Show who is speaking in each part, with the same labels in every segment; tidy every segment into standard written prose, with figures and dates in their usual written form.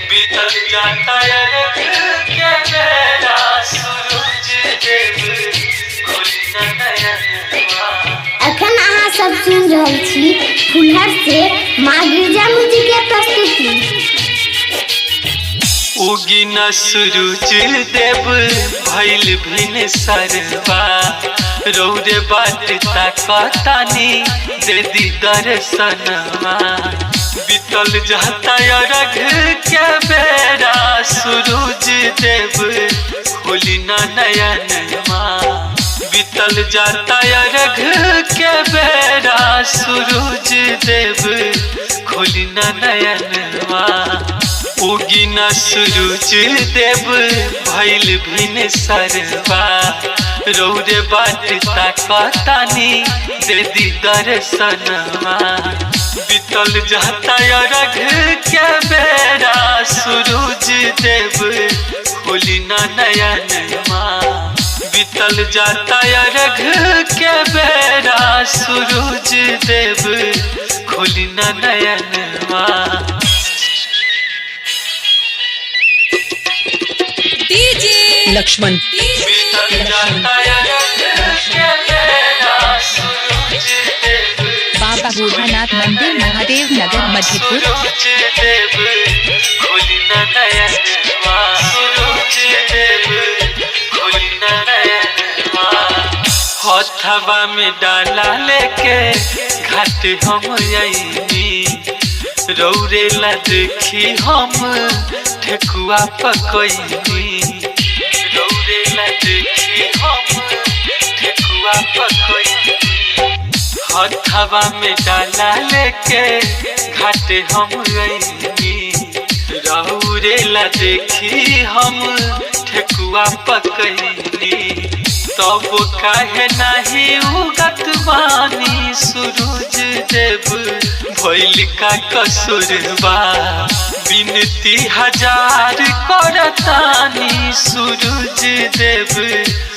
Speaker 1: बीतल जाता के बेरा सूरज देव खोली न नयनवा।
Speaker 2: अखन अहाँ सब सुन रहल छी फुलहर से माँ गिरजा मुझी के प्रस्तुति।
Speaker 1: उगी न सूरज देव भइल भिन सरवा, रौरे बाट ताकतानी दे दी दर्शनवा। बीतल जाता रघ के बेरा सूरज देव खोली न नयनवा। बीतल जाता रघ के बेरा सूरज देव खोली न नयनवा। उगी न सूरज देव भइल भिन सरवा, रौरे बाट ताकतानी दे दी दर्शनवा। बीतल जाता रघ के बेरा सूरज देव खोली न नयनवा। बीतल जाता रघ के बेरा सूरज देव खोली न नयनवा।
Speaker 3: लक्ष्मण
Speaker 1: बीतल जाता रघ के बेरा सूरज देव
Speaker 3: बाबा बूढ़ानाथ मंदिर महादेव नगर मधेपुर।
Speaker 1: सूरज देव खोली न नयनवा। सूरज देव खोली न नयनवा। हथवा में डाला लेके घाट हम आईनी, रौरे ला देखी हम ठेकुआ पकईनी। रौरे ला देखी हम ठेकुआ पकईनी। हथवा में डाला लेके घाट हम आईनी, रौरे ला देखी हम ठेकुआ पकईनी। तब काहे नाही उगत बानी सूरज देव भइल का कसूरबा। बिनती हजार करतानी सूरज देव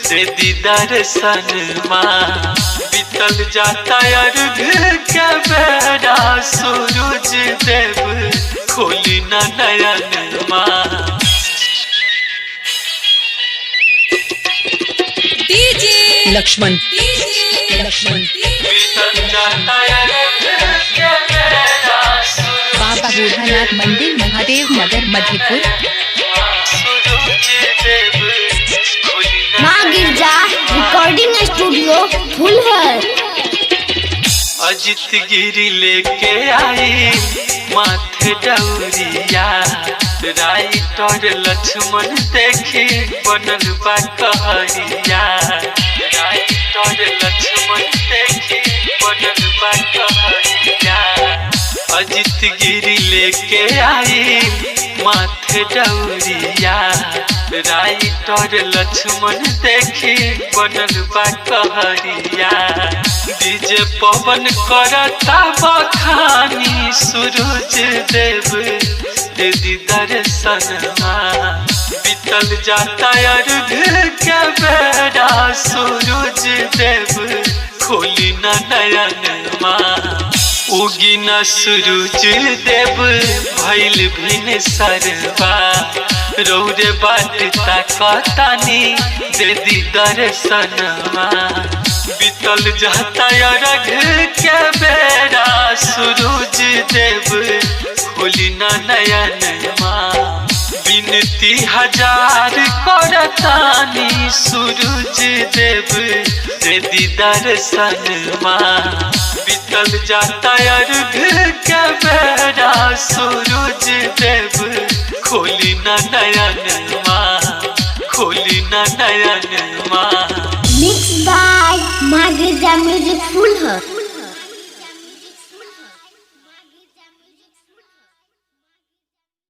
Speaker 1: दे दी दर्शनवा। बीतल जाता अर्घ के बेरा सूरज देव खोली न नयनवा।
Speaker 3: लक्ष्मण
Speaker 1: बीतल जाता अर्घ के बेरा
Speaker 3: बाबा बूढ़ानाथ मंदिर महादेव नगर मधेपुर।
Speaker 1: सूरज देव खोली न
Speaker 2: माँ गिरजा रिकॉर्डिंग स्टूडियो फुलहर।
Speaker 1: अजित गिरी लेके आई माथे डौरिया, राइटर लक्ष्मण देखी बनल बा कहरिया। राइटर लक्ष्मण देखी बनल बा कहरिया। अजित गिरी लेके आई माथे डौरिया, राइटर लक्ष्मण देखी बनल बा कहरिया। डीजे पवन करता बखानी सूरज देव दे दी दर्शनवा। बीतल जाता अर्घ के बेरा सूरज देव खोली न नयनवा। उगी न सूरज देव भइल भिन सरवा, रौरे बाट ताकतानी दे दी दर्शनवा। बीतल जाता रघ के बेरा सूरज देव खोली न नयनवा। बिनती हजार करतानी सूरज देव दे दी दर्शनवा। बीतल जाता अर्घ के बेरा सूरज देव खोली न नयनवा। खोली न नयनवा।
Speaker 2: मिक्स बाय माँ गिरजा म्यूजिक फुलहर।